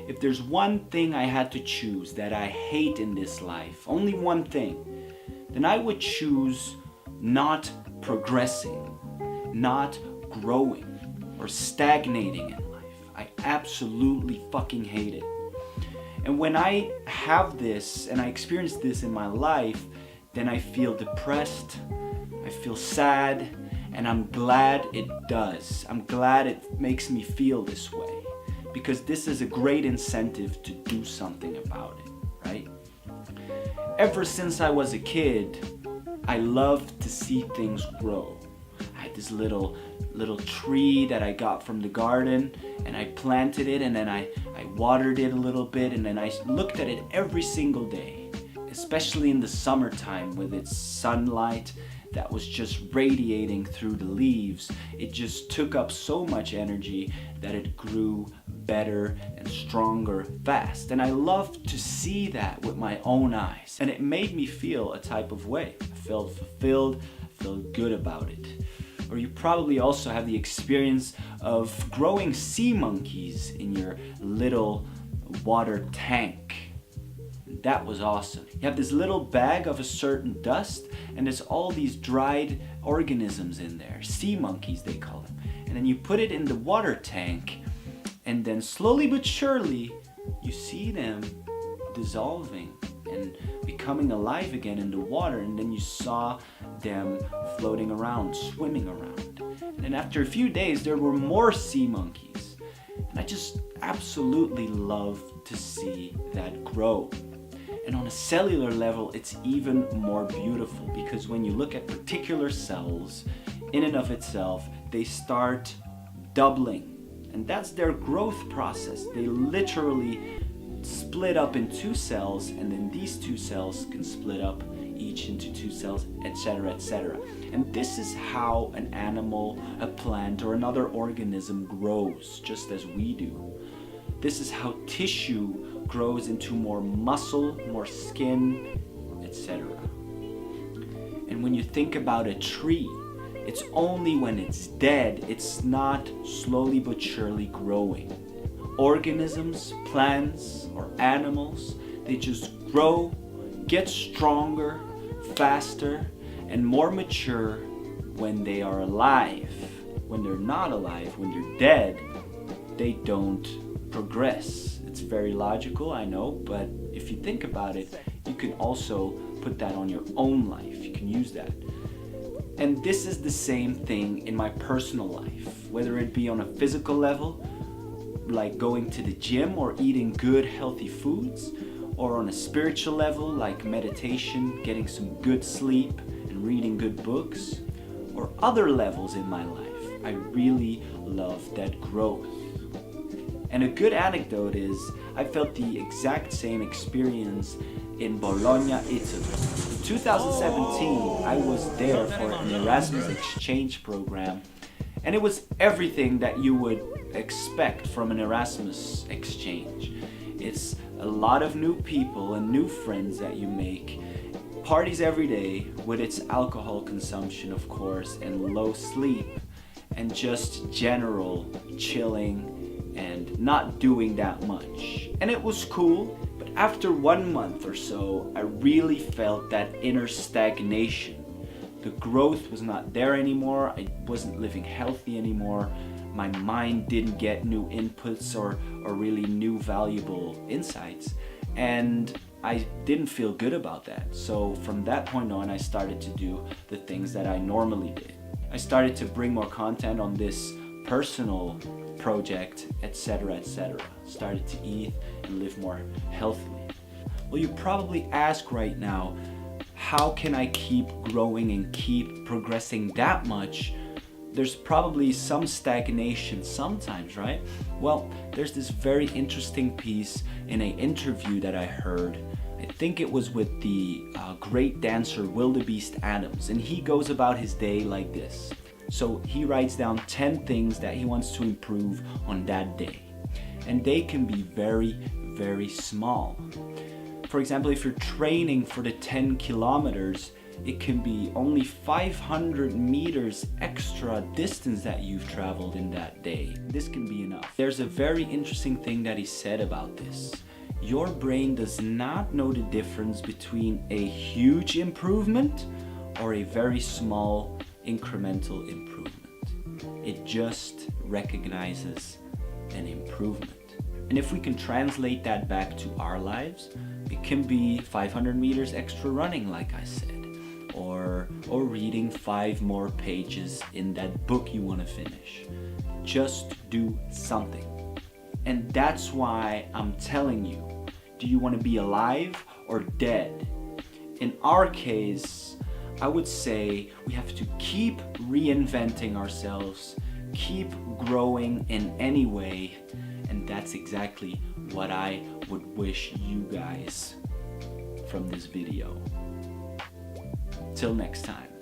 if there's one thing I had to choose that I hate in this life, only one thing, then I would choose not progressing, not growing, or stagnating in life. I absolutely fucking hate it. And when I have this and I experience this in my life, then I feel depressed, I feel sad, and I'm glad it does. I'm glad it makes me feel this way, because this is a great incentive to do something about it, right? Ever since I was a kid, I loved to see things grow. I had this little tree that I got from the garden, and I planted it, and then I watered it a little bit, and then I looked at it every single day, especially in the summertime with its sunlight that was just radiating through the leaves. It just took up so much energy that it grew better and stronger fast. And I loved to see that with my own eyes. And it made me feel a type of way. I felt fulfilled, I felt good about it. Or you probably also have the experience of growing sea monkeys in your little water tank. That was awesome. You have this little bag of a certain dust, and there's all these dried organisms in there, sea monkeys they call them. And then you put it in the water tank, and then slowly but surely you see them dissolving and becoming alive again in the water, and then you saw them floating around, swimming around. And after a few days there were more sea monkeys, and I just absolutely love to see that grow. And on a cellular level, it's even more beautiful, because when you look at particular cells, in and of itself, they start doubling. And that's their growth process. They literally split up in two cells, and then these two cells can split up each into two cells, etc., etc. And this is how an animal, a plant, or another organism grows, just as we do. This is how tissue grows into more muscle, more skin, etc. And when you think about a tree, it's only when it's dead, it's not slowly but surely growing. Organisms, plants, or animals, they just grow, get stronger, faster, and more mature when they are alive. When they're not alive, when they're dead, they don't progress. It's very logical, I know, but if you think about it, you can also put that on your own life. You can use that. And this is the same thing in my personal life, whether it be on a physical level, like going to the gym or eating good, healthy foods, or on a spiritual level, like meditation, getting some good sleep, and reading good books, or other levels in my life. I really love that growth. And a good anecdote is, I felt the exact same experience in Bologna, Italy. In 2017, I was there for an Erasmus exchange program, and it was everything that you would expect from an Erasmus exchange. It's a lot of new people and new friends that you make, parties every day with its alcohol consumption, of course, and low sleep, and just general chilling and not doing that much. And it was cool, but after 1 month or so, I really felt that inner stagnation. The growth was not there anymore, I wasn't living healthy anymore, my mind didn't get new inputs or really new valuable insights, and I didn't feel good about that. So from that point on, I started to do the things that I normally did. I started to bring more content on this personal project, etc., etc. Started to eat and live more healthily. Well, you probably ask right now, how can I keep growing and keep progressing that much? There's probably some stagnation sometimes, right? Well, there's this very interesting piece in an interview that I heard. I think it was with the great dancer Wildebeest Adams, and he goes about his day like this. So he writes down 10 things that he wants to improve on that day. And they can be very, very small. For example, if you're training for the 10 kilometers, It can be only 500 meters extra distance that you've traveled in that day. This can be enough. There's a very interesting thing that he said about this. Your brain does not know the difference between a huge improvement or a very small incremental improvement. It just recognizes an improvement. And if we can translate that back to our lives, it can be 500 meters extra running, like I said. Or reading 5 more pages in that book you want to finish. Just do something. And that's why I'm telling you, do you want to be alive or dead? In our case, I would say we have to keep reinventing ourselves, keep growing in any way, and that's exactly what I would wish you guys from this video. Till next time.